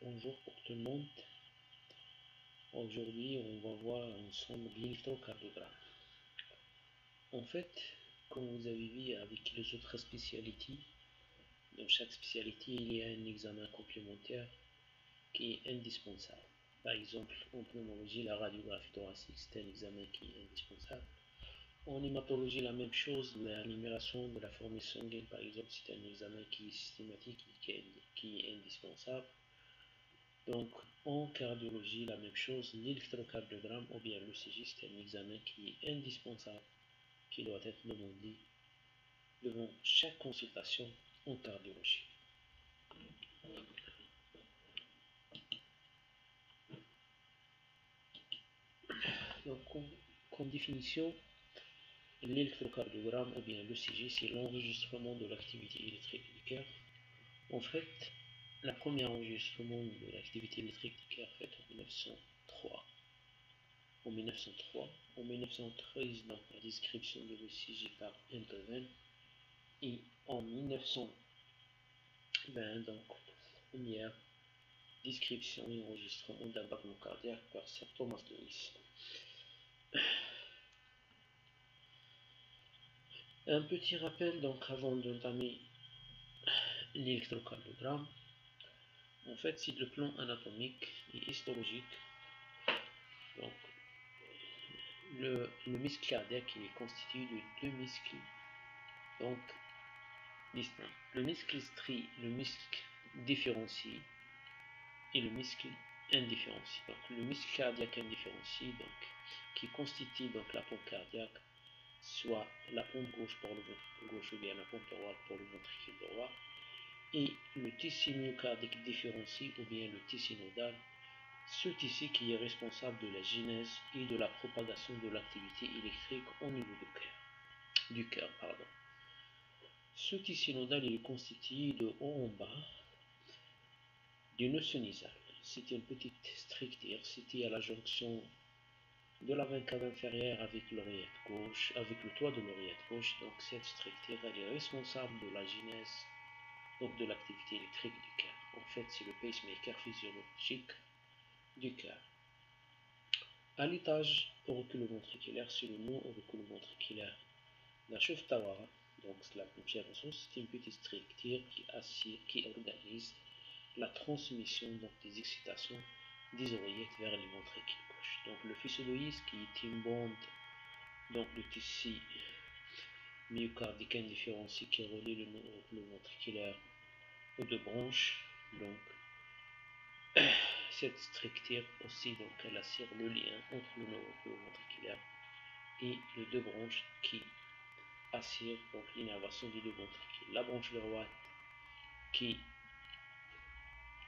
Bonjour pour tout le monde. Aujourd'hui, on va voir ensemble l'électrocardiogramme. En fait, comme vous avez vu avec les autres spécialités, dans chaque spécialité, il y a un examen complémentaire qui est indispensable. Par exemple, en pneumologie, la radiographie thoracique, c'est un examen qui est indispensable. En hématologie, la même chose, la numération de la formule sanguine, par exemple, c'est un examen qui est systématique et qui est indispensable. Donc, en cardiologie, la même chose, l'électrocardiogramme ou bien l'ECG, c'est un examen qui est indispensable, qui doit être demandé devant chaque consultation en cardiologie. Donc, comme définition, l'électrocardiogramme ou bien l'ECG, c'est l'enregistrement de l'activité électrique du cœur. En fait, le premier enregistrement de l'activité électrique du cœur fait en 1903. En 1913, donc, la description de l'ECG par Einthoven, et en 1920, donc, première description et enregistrement d'un battement cardiaque par Sir Thomas Lewis. Un petit rappel, donc, avant d'entamer l'électrocardiogramme. En fait, c'est le plan anatomique et histologique. Donc, le muscle cardiaque est constitué de deux muscles, donc, distincts. Le muscle strié, le muscle différencié, et le muscle indifférencié. Donc, le muscle cardiaque indifférencié, donc, qui constitue donc la pompe cardiaque, soit la pompe gauche pour le ventricule gauche ou bien la pompe droite pour le ventricule droit, et le tissu myocardique différencié ou bien le tissu nodal, ce tissu qui est responsable de la genèse et de la propagation de l'activité électrique au niveau du cœur. Ce tissu nodal est constitué de haut en bas d'une sinusale. C'est une petite structure située à la jonction de la veine cave inférieure avec l'oreillette gauche, avec le toit de l'oreillette gauche. Donc cette structure elle est responsable de la genèse, donc de l'activité électrique du cœur. En fait, c'est le pacemaker physiologique du cœur. À l'étage auriculo-ventriculaire, c'est le nœud auriculo-ventriculaire. La chauve Tawara, donc la première ressource, c'est une petite structure qui organise la transmission donc, des excitations des oreillettes vers les ventricules gauche. Donc le physioloïs qui est une bande, donc le tissu myocardique indifférencié qui relie le nœud auriculo-ventriculaire aux deux branches. Donc cette structure aussi, donc elle assure le lien entre le nœud auriculo-ventriculaire et les deux branches qui assure donc l'innervation des deux ventricules. La branche droite qui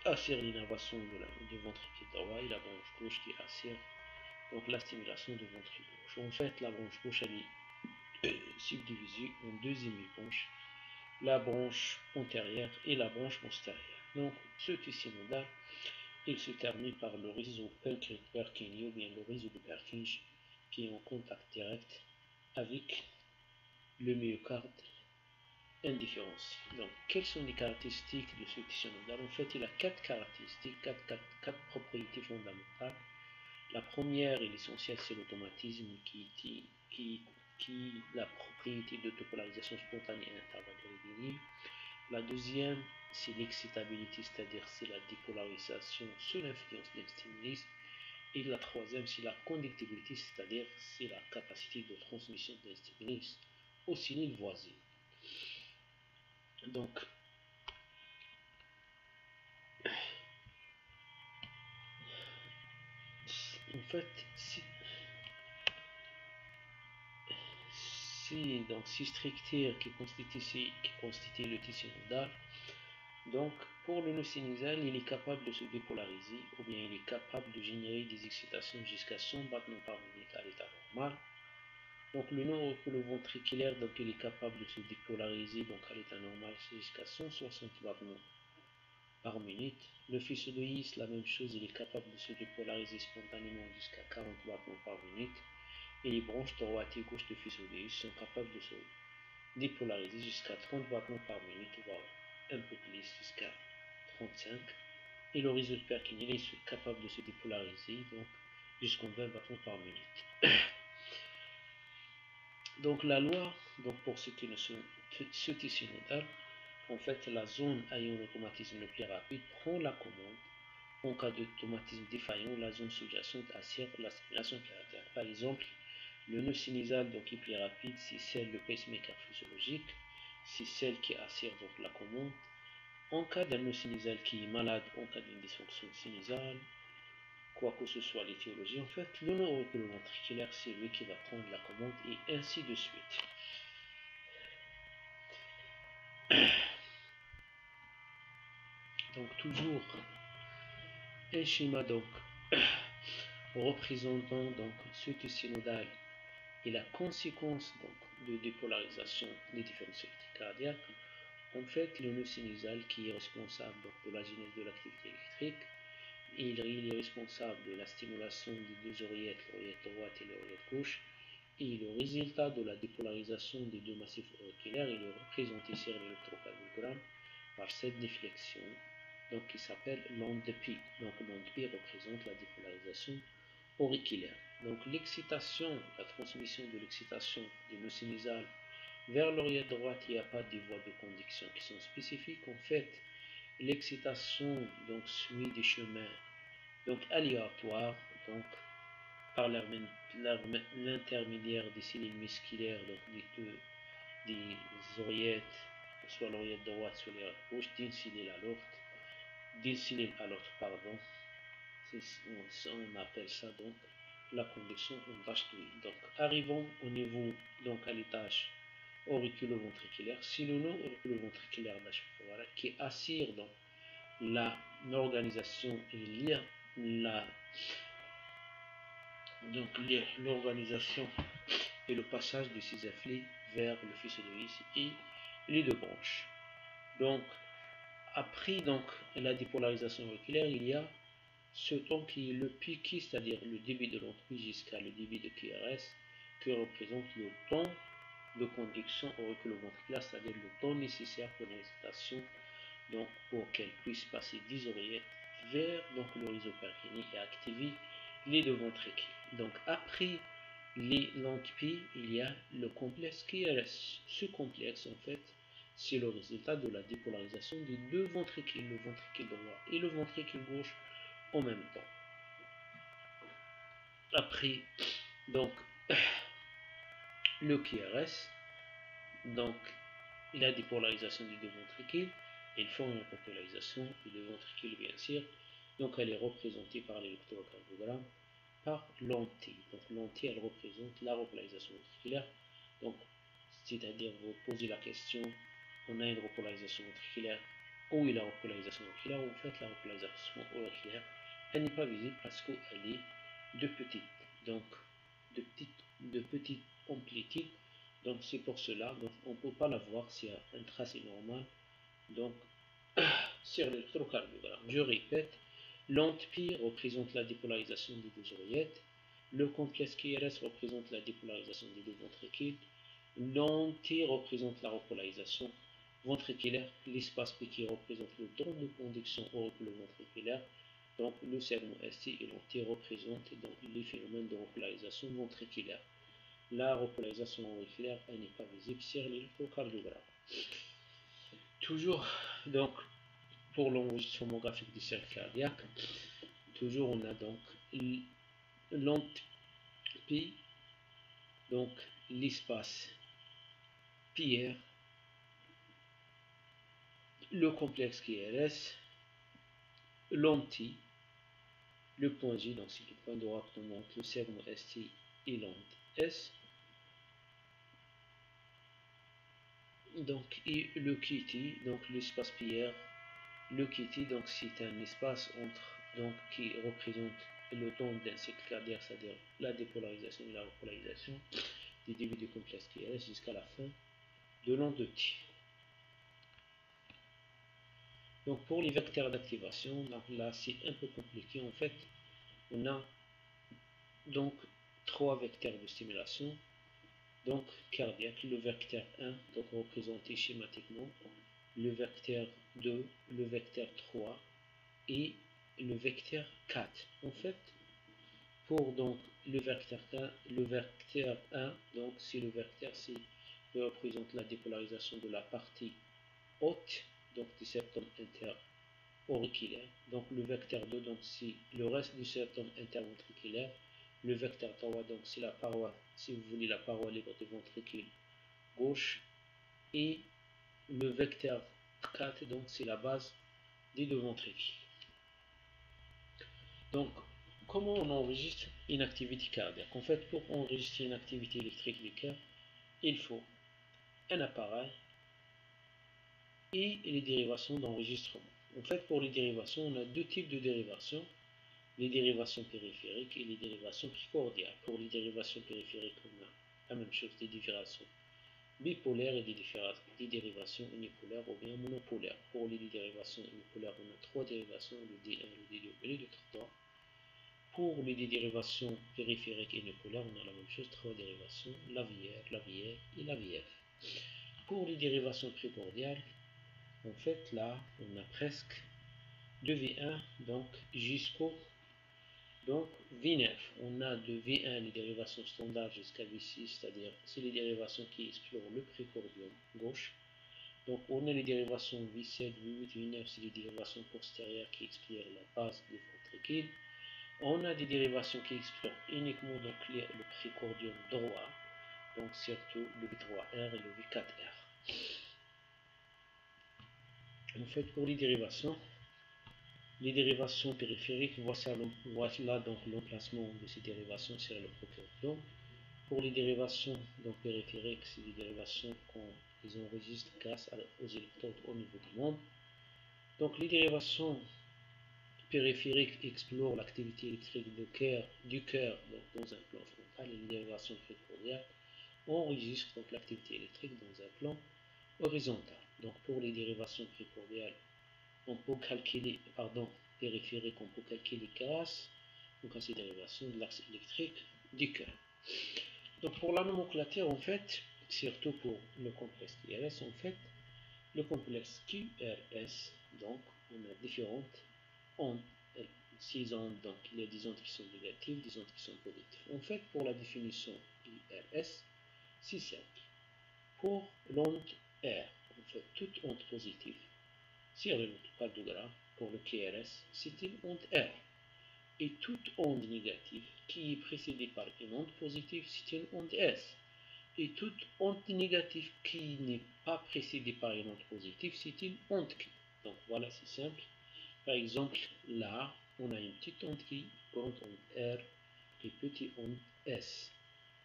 assure l'innervation du ventricule droit et la branche gauche qui assure donc la stimulation du ventricule gauche. En fait, la branche gauche elle est subdivisée en deux demi-branches, la branche antérieure et la branche postérieure. Donc, ce tissu nodal, il se termine par le réseau Purkinje ou bien le réseau de Purkinje qui est en contact direct avec le myocarde indifférencié. Donc, quelles sont les caractéristiques de ce tissu nodal? En fait, il a quatre caractéristiques, quatre propriétés fondamentales. La première et l'essentielle, c'est l'automatisme qui la propriété de dépolarisation spontanée à l'intervalle régulier. La deuxième, c'est l'excitabilité, c'est-à-dire c'est la dépolarisation sous l'influence d'un stimulus. Et la troisième, c'est la conductibilité, c'est-à-dire c'est la capacité de transmission d'un stimulus aux cellules voisines. Donc, en fait, c'est donc ces structures qui constituent le tissu nodal. Donc, pour le nœud sinusal, il est capable de se dépolariser ou bien il est capable de générer des excitations jusqu'à 100 battements par minute à l'état normal. Donc, le nœud auriculo-ventriculaire, donc il est capable de se dépolariser donc à l'état normal jusqu'à 160 battements par minute. Le physioloïs, la même chose, il est capable de se dépolariser spontanément jusqu'à 40 battements par minute. Et les branches droite et gauche de physioloïs sont capables de se dépolariser jusqu'à 30 battements par minute, voire un peu plus, jusqu'à 35. et le réseau perkinien est capable de se dépolariser donc jusqu'en 20 battements par minute. Donc la loi, donc pour ce tissu nodal, en fait la zone ayant l'automatisme le plus rapide prend la commande. En cas d'automatisme défaillant, la zone sous-jacente assure la stimulation cardiaque. Par exemple, le nœud sinusal donc est plus rapide, c'est celle de pacemaker physiologique, c'est celle qui assure donc la commande. En cas d'un nœud sinusal qui est malade, en cas d'une dysfonction sinusale, quoi que ce soit l'étiologie, en fait, le nœud auriculoventriculaire, c'est lui qui va prendre la commande et ainsi de suite. Donc toujours un schéma donc représentant donc ce tissu nodal et la conséquence donc de dépolarisation des différentes circuits cardiaques. En fait, le nœud sinusal qui est responsable donc, de la genèse de l'activité électrique, il est responsable de la stimulation des deux oreillettes, l'oreillette droite et l'oreillette gauche, et le résultat de la dépolarisation des deux massifs auriculaires, il est représenté sur l'électrocardiogramme par cette déflexion, donc qui s'appelle l'onde de Pi. Donc l'onde Pi représente la dépolarisation auriculaire. Donc l'excitation, la transmission de l'excitation du nœud sinusal vers l'oreillette droite, il n'y a pas de voies de conduction qui sont spécifiques. En fait, l'excitation donc suit des chemins donc aléatoires, donc par l'intermédiaire des cellules musculaires, donc des oreillettes, soit l'oreillette droite, soit l'oreillette gauche, d'une cellule à l'autre, pardon. On appelle ça donc la conduction en tâche de vie. Donc arrivons au niveau donc à l'étage auriculo-ventriculaire, c'est le nœud auriculo-ventriculaire voilà, qui assure donc l'organisation et l'organisation et le passage de ces afflux vers le faisceau de His et les deux branches. Donc après donc la dépolarisation auriculaire, il y a ce temps qui est le pic, c'est-à-dire le débit de l'onde Pi jusqu'à le débit de QRS, qui représente le temps de conduction auriculo-ventriculaire, c'est-à-dire le temps nécessaire pour l'excitation, donc pour qu'elle puisse passer 10 oreillettes vers donc, le réseau perkinien et activer les deux ventricules. Donc après les longues Pi, il y a le complexe QRS. Ce complexe, en fait, c'est le résultat de la dépolarisation des deux ventricules, le ventricule droit et le ventricule gauche en même temps. Après, donc, le QRS, donc, la dépolarisation des deux ventricules, ils font une repolarisation des deux ventricules, bien sûr. Donc, elle est représentée par l'électrocardiogramme, par l'onti. Donc, l'onti, elle représente la repolarisation ventriculaire. Donc, c'est-à-dire, vous posez la question, on a une repolarisation ventriculaire, où est la repolarisation auriculaire? En fait, la repolarisation auriculaire, elle n'est pas visible parce qu'elle est de petite, donc de petite amplitude. Donc c'est pour cela, donc on ne peut pas la voir s'il y a un tracé normal. Donc sur l'électrocardiogramme, je répète, l'onde Pi représente la dépolarisation des deux oreillettes, le complexe QRS représente la dépolarisation des deux ventricules, l'onde T représente la repolarisation ventriculaire, l'espace P qui représente le temps de conduction auriculo-ventriculaire, donc le segment ST et l'onde T représentent donc les phénomènes de repolarisation ventriculaire. La repolarisation auriculaire, elle n'est pas visible sur l'électrocardiogramme. Toujours donc pour l'enregistrement graphique du cercle cardiaque, toujours on a donc l'onde P, donc l'espace PR, le complexe QRS, l'onde T, le point J, donc c'est le point de remonte, le segment ST et l'onde S, donc et le QT, donc l'espace PR, le QT, donc c'est un espace entre donc qui représente le temps d'un cycle cardiaque, c'est-à-dire la dépolarisation et la repolarisation des débuts du complexe QRS jusqu'à la fin de l'onde de T. Donc pour les vecteurs d'activation, donc là c'est un peu compliqué. En fait, on a donc trois vecteurs de stimulation. Donc cardiaque, le vecteur 1, donc représenté schématiquement, le vecteur 2, le vecteur 3 et le vecteur 4. En fait, pour donc le vecteur 1, donc si le vecteur C représente la dépolarisation de la partie haute, donc du septum interauriculaire, donc le vecteur 2, donc si le reste du septum interventriculaire, le vecteur 3, donc c'est la paroi, si vous voulez, la paroi libre du ventricule gauche, et le vecteur 4, donc c'est la base des deux ventricules. Donc, comment on enregistre une activité cardiaque? En fait, pour enregistrer une activité électrique du cœur, il faut un appareil et les dérivations d'enregistrement. En fait, pour les dérivations, on a deux types de dérivations, les dérivations périphériques et les dérivations primordiales. Pour les dérivations périphériques, on a la même chose, des dérivations bipolaires et des dérivations unipolaires ou bien monopolaires. Pour les dérivations unipolaires, on a trois dérivations, le D1, le D2 et le D3. Pour les dérivations périphériques et unipolaires, on a la même chose, trois dérivations, la VR et la VF. Pour les dérivations primordiales, en fait, là, on a presque de V1, donc jusqu'au donc V9. On a de V1 les dérivations standards jusqu'à V6, c'est-à-dire c'est les dérivations qui explorent le précordium gauche. Donc on a les dérivations V7, V8, V9, c'est les dérivations postérieures qui explorent la base du ventricule. On a des dérivations qui explorent uniquement donc le précordium droit, donc surtout le V3R et le V4R. En fait, pour les dérivations périphériques, voilà donc l'emplacement de ces dérivations sur le précordium. Pour les dérivations donc périphériques, c'est des dérivations qu'on enregistre grâce aux électrodes au niveau du membre. Donc les dérivations périphériques explorent l'activité électrique du cœur dans un plan frontal, et les dérivations précordiales enregistrent donc l'activité électrique dans un plan horizontal. Donc pour les dérivations précordiales, on peut calculer, périphériques, on peut calculer grâce donc à ces dérivations de l'axe électrique du cœur. Donc pour la nomenclature, en fait, surtout pour le complexe QRS, en fait, le complexe QRS, donc on a différentes ondes, 6 ondes, donc il y a des ondes qui sont négatives, des ondes qui sont positives. En fait, pour la définition QRS, c'est simple. Pour l'onde R, en fait, toute onde positive, sur l'électrocardiogramme, pour le QRS, c'est une onde R. Et toute onde négative qui est précédée par une onde positive, c'est une onde S. Et toute onde négative qui n'est pas précédée par une onde positive, c'est une onde Q. Donc voilà, c'est simple. Par exemple, là, on a une petite onde Q, grande onde R et petite onde S.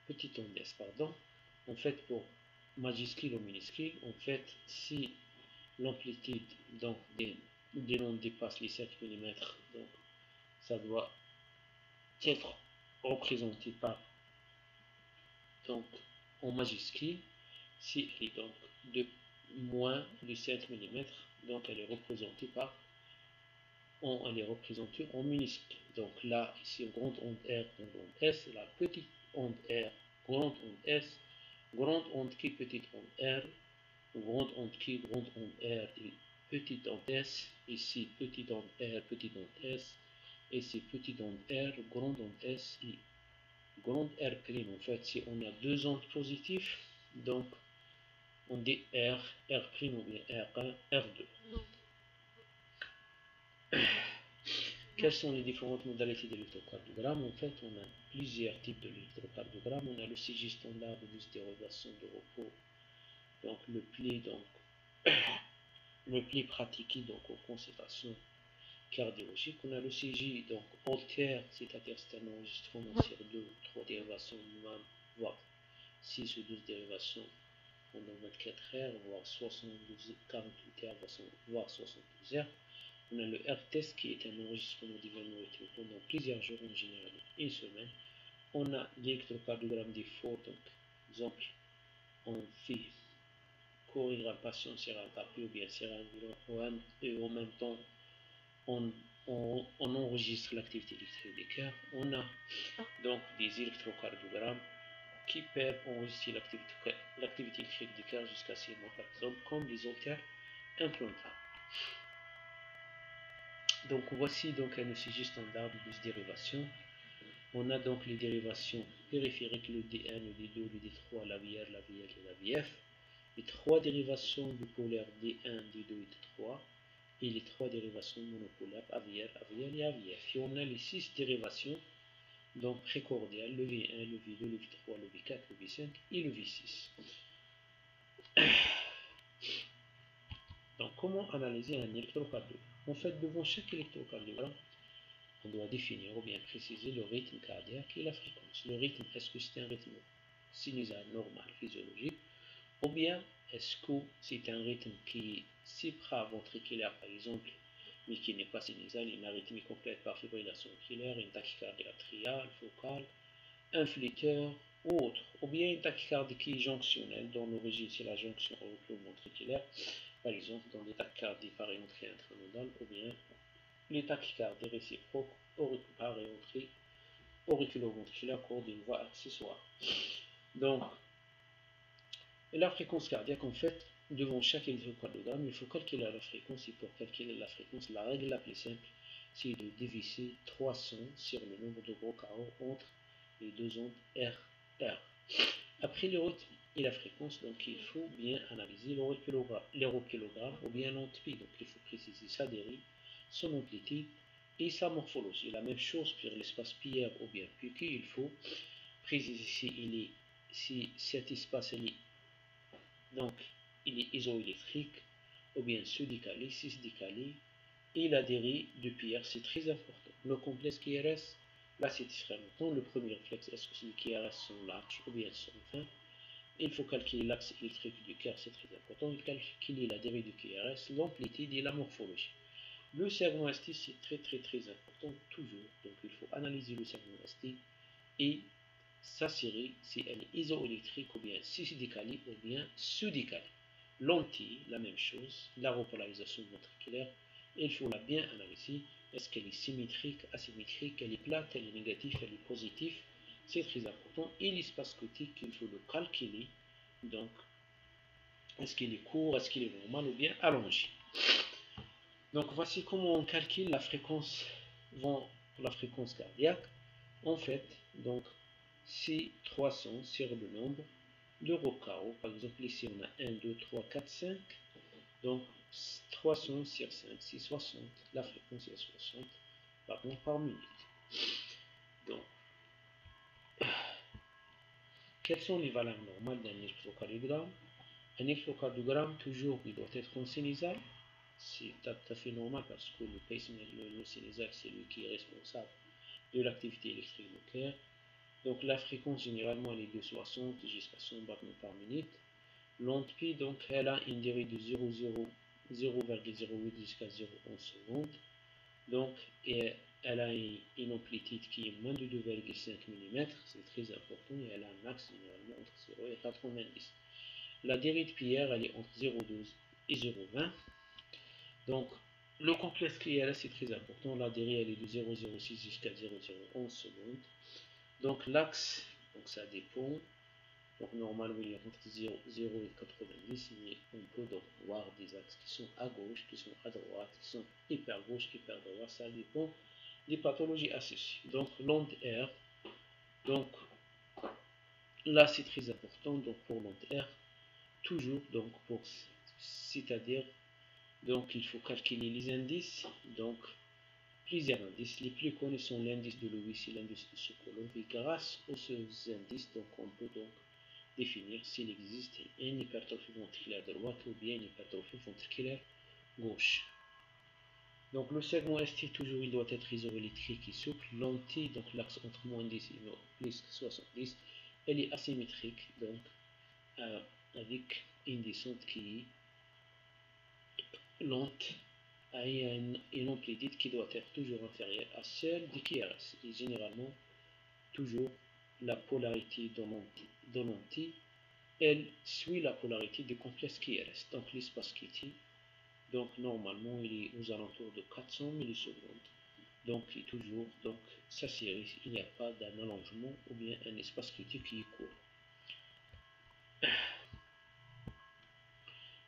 Petite onde S, pardon. En fait, pour majuscule ou minuscule, en fait, si l'amplitude des ondes dépasse les 7 mm, donc ça doit être représenté par donc en majuscule. Si elle est donc de moins de 7 mm, donc elle est représentée en minuscule. Donc là, ici, grande onde R, grande onde S, la petite onde R, grande onde S, grande onde Q, petite onde R, grande onde Q, grande onde R et petite onde S, ici petite onde R, petite onde S, et c'est petite onde R, grande onde S et grande R'. En fait, si on a deux ondes positives, donc on dit R, R' ou bien R1, R2. Quelles sont les différentes modalités de l'électrocardiogramme? En fait, on a plusieurs types de l'électrocardiogramme. On a le CJ standard de dérivation de repos, donc le pli pratiqué donc aux consultations cardiologiques. On a le CJ donc Holter, c'est-à-dire c'est un enregistrement sur 2 ou 3 dérivations minimum, voire 6 ou 12 dérivations pendant 24 heures, voire 72, 48 heures, voire 72 heures. On a le R-test qui est un enregistrement d'événements électriques pendant plusieurs jours, en général une semaine. On a l'électrocardiogramme des faux, donc, par exemple, on fait courir un patient sur un tapis ou bien sur un vélo, et en même temps, on enregistre l'activité électrique des cœurs. On a donc des électrocardiogrammes qui peuvent enregistrer l'activité électrique du cœur jusqu'à 6 mois, par exemple, comme les haltères implantables. Donc voici donc un ECG standard de 12 dérivations. On a donc les dérivations périphériques, le D1, le D2, le D3, la VR, la VL et la VF. Les trois dérivations bipolaires D1, D2 et D3. Et les trois dérivations monopolaires AVR, AVL et AVF. Et on a les 6 dérivations donc précordiales, le V1, le V2, le V3, le V4, le V5 et le V6. Donc comment analyser un électrocardiogramme? En fait, devant chaque électrocardiogramme, on doit définir ou bien préciser le rythme cardiaque et la fréquence. Le rythme, est-ce que c'est un rythme sinusal normal, physiologique, ou bien est-ce que c'est un rythme qui est supraventriculaire par exemple, mais qui n'est pas sinusal, une arythmie complète par fibrillation auriculaire, une tachycardie atriale, focale, un flûteur ou autre, ou bien une tachycardie qui est jonctionnelle, dont l'origine c'est la jonction auriculo-ventriculaire, par exemple dans des tachycardies par entrée intranodale, ou bien les tachycardies réciproques par entrée auriculo-ventriculaire cours d'une voie accessoire. Donc, la fréquence cardiaque, en fait, devant chaque électrocardiogramme, il faut calculer la fréquence. Et pour calculer la fréquence, la règle la plus simple, c'est de diviser 300 sur le nombre de gros carreaux entre les deux ondes R. Après le rythme et la fréquence, donc il faut bien analyser l'aérokilogramme ou bien l'antpi. Donc il faut préciser sa dérive, son amplitude et sa morphologie. La même chose pour l'espace PR ou bien PQ, il faut préciser si cet espace donc il est isoélectrique ou bien sous-décalé, cis-décalé, et la dérive de PR, c'est très important. Le complexe QRS, là c'est très important. Le premier réflexe, est-ce que les QRS sont larges ou bien sont fins? Il faut calculer l'axe électrique du cœur, c'est très important. Il calculer la dérive du QRS, l'amplitude et la morphologie. Le segment ST, c'est très important, toujours. Donc il faut analyser le segment ST et s'assurer si elle est isoélectrique ou bien cis-décalée ou bien sous-décalée. Lentille, la même chose, la repolarisation ventriculaire, il faut la bien analyser. Est-ce qu'elle est symétrique, asymétrique, elle est plate, elle est négative, elle est positive? C'est très important. Et l'espace côtique, il faut le calculer. Donc, est-ce qu'il est court, est-ce qu'il est normal ou bien allongé? Donc, voici comment on calcule la fréquence cardiaque. En fait, donc, c'est 300 sur le nombre de rocaos. Par exemple, ici, on a 1, 2, 3, 4, 5. Donc, 300 sur 5, c'est 60. La fréquence est 60 par minute. Donc, quelles sont les valeurs normales d'un électrocardiogramme? Un électrocardiogramme, toujours, il doit être en sinusal. C'est tout à fait normal parce que le sinusal, c'est lui qui est responsable de l'activité électrique du cœur. Donc, la fréquence, généralement, elle est de 60 jusqu'à 100 battements par minute. L'antpi, donc, elle a une durée de 0,08 jusqu'à 0,11 secondes. Donc, elle a une amplitude qui est moins de 2,5 mm, c'est très important, et elle a un axe généralement entre 0 et 90. La dérive de PR, elle est entre 0,12 et 0,20. Donc, le complexe QRS, c'est très important, la dérive elle est de 0,06 jusqu'à 0,011 secondes. Donc, l'axe, donc ça dépend. Donc normalement il y a entre 0 et 90, mais on peut donc voir des axes qui sont à gauche, qui sont à droite, qui sont hyper gauche, hyper droite, ça dépend des pathologies associées. Donc l'onde R, donc là c'est très important, donc pour l'onde R, toujours donc c'est-à-dire donc il faut calculer les indices, donc plusieurs indices. Les plus connus sont l'indice de Lewis et l'indice de Sokolov, et grâce aux indices, donc on peut donc définir s'il existe une hypertrophie ventriculaire droite ou bien une hypertrophie ventriculaire gauche. Donc le segment ST, toujours il doit être isoélectrique et souple. L'anti, donc l'axe entre moins 10 et plus 70, elle est asymétrique, donc avec une descente qui est lente et une amplitude qui doit être toujours inférieure à celle du QRS. Et généralement, toujours la polarité de l'anti elle suit la polarité du complexe QRS. Donc l'espace QT, donc normalement il est aux alentours de 400 millisecondes. Donc il est toujours, donc ça c'est il n'y a pas d'un allongement ou bien un espace QT qui est court.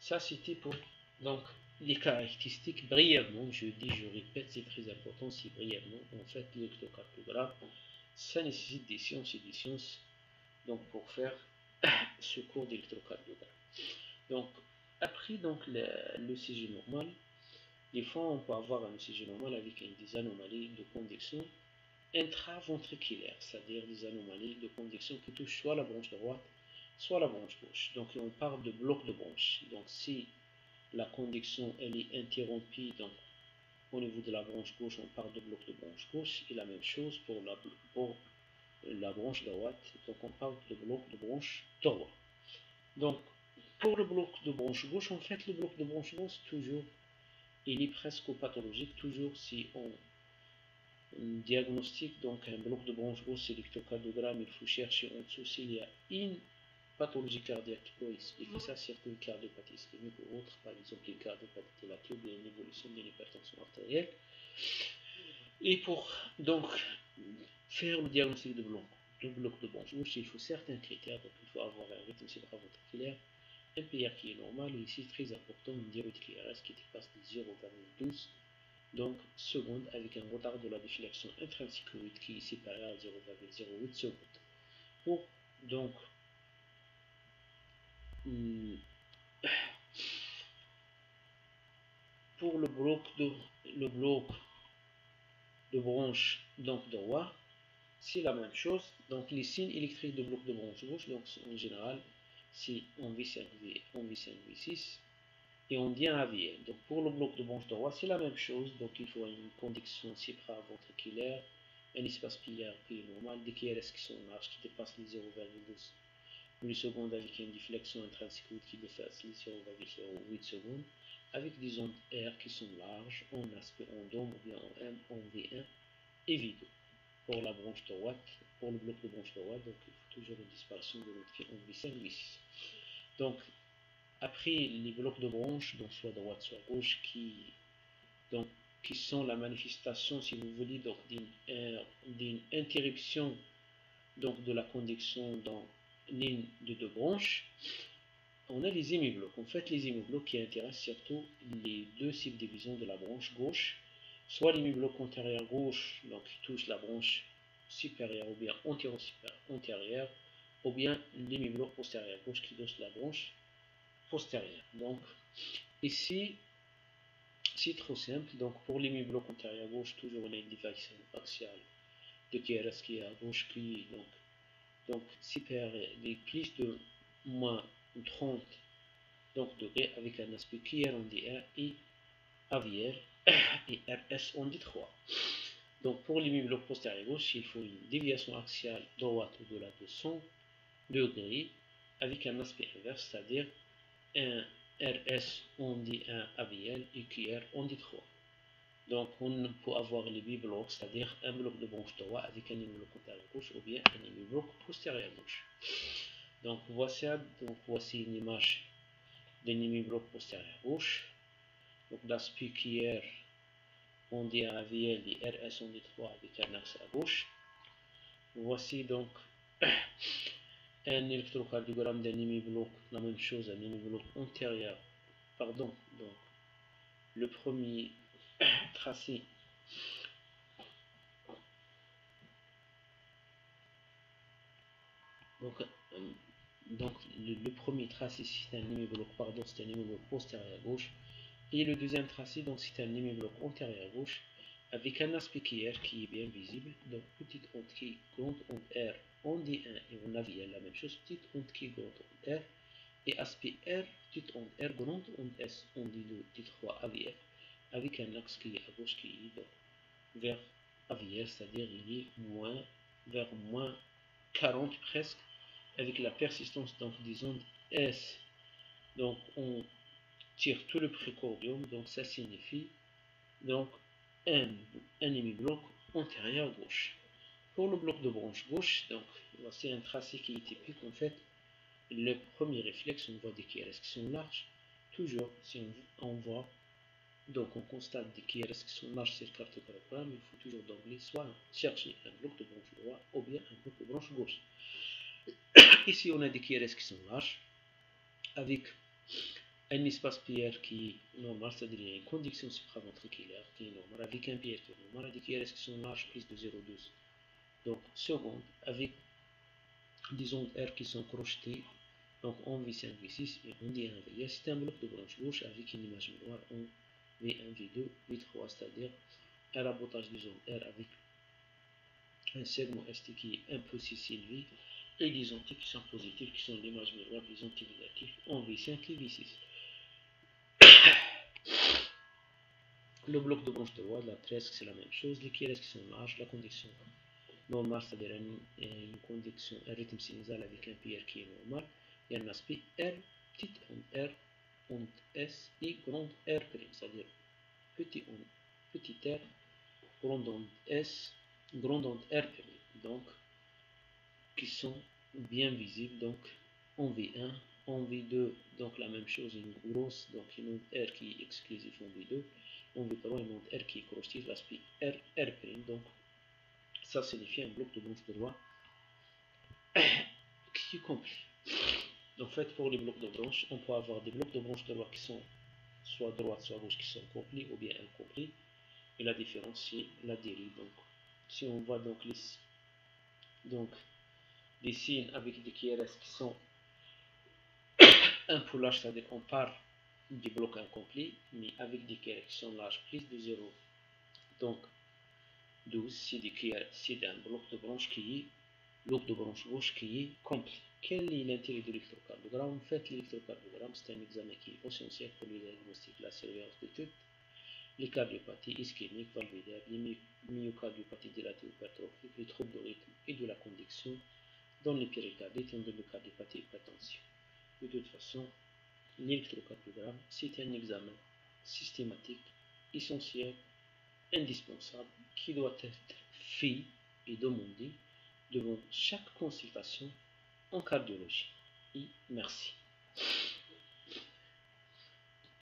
Ça c'était pour donc les caractéristiques brièvement. Je répète, c'est très important, si brièvement. En fait, l'électrocardiogramme, ça nécessite des sciences et des sciences, donc pour faire ce cours d'électrocardiogramme. Donc, après donc l'ECG normal, des fois on peut avoir un ECG normal avec des anomalies de conduction intraventriculaire, c'est-à-dire des anomalies de conduction qui touchent soit la branche droite, soit la branche gauche. Donc on parle de bloc de branche. Donc si la conduction elle est interrompue, donc au niveau de la branche gauche, on parle de bloc de branche gauche, et la même chose pour la branche droite, donc on parle de bloc de branche droite. Donc pour le bloc de branche gauche, en fait le bloc de branche gauche toujours il est presque pathologique, toujours si on diagnostic donc un bloc de branche gauche, c'est l'électrocardiogramme, il faut chercher en dessous s'il y a une pathologie cardiaque qui peut expliquer ça, surtout une cardiopathie ischémique ou autre, par exemple une cardiopathie dilatée ou bien une évolution d'une hypertension artérielle. Et pour donc faire le diagnostic de bloc de branche gauche, il faut certains critères, donc il faut avoir un rythme supraventriculaire, un PR qui est normal, et ici très important, une diurétique RS qui dépasse de 0,12 donc secondes avec un retard de la déflexion intracycloïde qui est supérieur à 0,08 secondes. Pour donc pour le bloc de branche donc droit, c'est la même chose. Donc les signes électriques de bloc de branche gauche, donc en général, c'est en V5, en V5, V6 et on dit un AVL. Donc pour le bloc de branche droit, c'est la même chose. Donc il faut une conduction supraventriculaire, un espace piliaire qui est normal, des QRS qui sont larges, qui dépassent les 0,12 millisecondes avec une déflexion intracycloïde qui dépasse les 0,08 secondes, avec des ondes R qui sont larges, en aspect en dôme ou bien en M, en V1 et V2. Pour la branche droite, pour le bloc de branche droite, donc il faut toujours une disparition de l'autre qui est en V5, V6. Donc après les blocs de branche, donc soit droite soit gauche, qui sont la manifestation, si vous voulez, d'une interruption donc de la conduction dans ligne de deux branches, on a les hémiblocs. En fait, les hémiblocs qui intéressent surtout les deux subdivisions de la branche gauche, soit l'hémibloc antérieur gauche, donc qui touche la branche supérieure ou bien antérieure, ou bien l'hémibloc postérieur gauche qui touche la branche postérieure. Donc ici, c'est trop simple. Donc pour l'hémibloc antérieur gauche, toujours on a une déviation axiale de QRS qui est à gauche qui donc supérieur des plus de moins 30 donc degrés avec un aspect QR en D1 et AVR et RS en D3. Donc pour l'hémibloc postérieur gauche, il faut une déviation axiale droite au-delà de 100 degrés avec un aspect inverse, c'est-à-dire un RS en D1 AVL et QR en D3. Donc on peut avoir les biblocs, c'est-à-dire un bloc de branche droit avec un hémibloc antérieur gauche ou bien un hémibloc postérieur gauche. Donc voici une image d'un hémibloc postérieur gauche. Donc l'aspect QR on dit un AVL et RS on dit 3 avec un axe à gauche. Voici donc un électrocardiogramme d'un hémibloc, la même chose, un hémibloc antérieur, pardon, donc le premier tracé donc le premier tracé c'est un hémibloc, pardon, c'est un hémibloc postérieur gauche, et le deuxième tracé donc c'est un hémibloc antérieur gauche avec un aspect QR qui est bien visible, donc petite onde qui grande onde R en D1 et on avait la même chose, petite onde qui grande onde R et aspect R, petite onde R, grande onde S, on dit D3 AVR avec un axe qui est à gauche qui est donc vers AVR, c'est-à-dire il est vers moins 40 presque, avec la persistance donc des ondes S. Donc on tire tout le précordium, donc ça signifie donc un hémibloc antérieur gauche. Pour le bloc de branche gauche, donc voici un tracé qui est typique. En fait, le premier réflexe, on voit des QRS qui sont larges. Toujours, si on voit, donc on constate des QRS qui sont larges sur le cartographe, il faut toujours d'emblée soit chercher un bloc de branche droit ou bien un bloc de branche gauche. Ici, on a des QRS qui sont larges avec un espace PR qui est normal, c'est-à-dire il y a une conduction supraventriculaire qui est normale, avec un PR qui est normal, avec des QRS qui sont larges, plus de 0,12. Donc, seconde, avec des ondes R qui sont crochetées, donc en V5, V6 et en D1, V2. C'est un bloc de branche gauche avec une image miroir en V1, V2, V3, c'est-à-dire un rabotage des ondes R avec un segment ST qui est impulsé V et des ondes qui sont positives, qui sont l'image miroir des ondes négatives en V5 et V6. Le bloc de branche droite, la presque, c'est la même chose. Les QRS qui sont larges, la conduction normale, c'est-à-dire une conduction, un rythme sinusal avec un PR qui est normal. Il y a un aspect R, petite onde R, onde S et grande R', c'est-à-dire petit R, grande onde S, grande onde R', donc qui sont bien visibles, donc en V1, en V2, donc la même chose, une grosse, donc une onde R qui est exclusive en V2, en V3, une onde R qui est crochetée, l'aspect R', donc ça signifie un bloc de branche droit qui est complet. En fait, pour les blocs de branche, on peut avoir des blocs de branche droit qui sont soit droite, soit gauche, qui sont complets ou bien incomplets. Et la différence, c'est la dérive. Donc, si on voit donc les signes avec des QRS qui sont un peu larges, c'est-à-dire qu'on part des blocs incomplets, mais avec des QRS qui sont larges, plus de 0. Donc, 12, c'est un bloc de branche gauche qui est complet. Quel est l'intérêt de l'électrocardiogramme? En fait, l'électrocardiogramme, c'est un examen qui est essentiel pour le diagnostic de la surveillance de toutes les cardiopathies ischémiques, valvulaires, les myocardiopathie dilatée hypertrophique, les troubles de rythme et de la conduction dans les péricardites et dans les cardiopathie hypertension. De toute façon, l'électrocardiogramme, c'est un examen systématique, essentiel, indispensable, qui doit être fait et demandé devant chaque consultation en cardiologie. Et merci.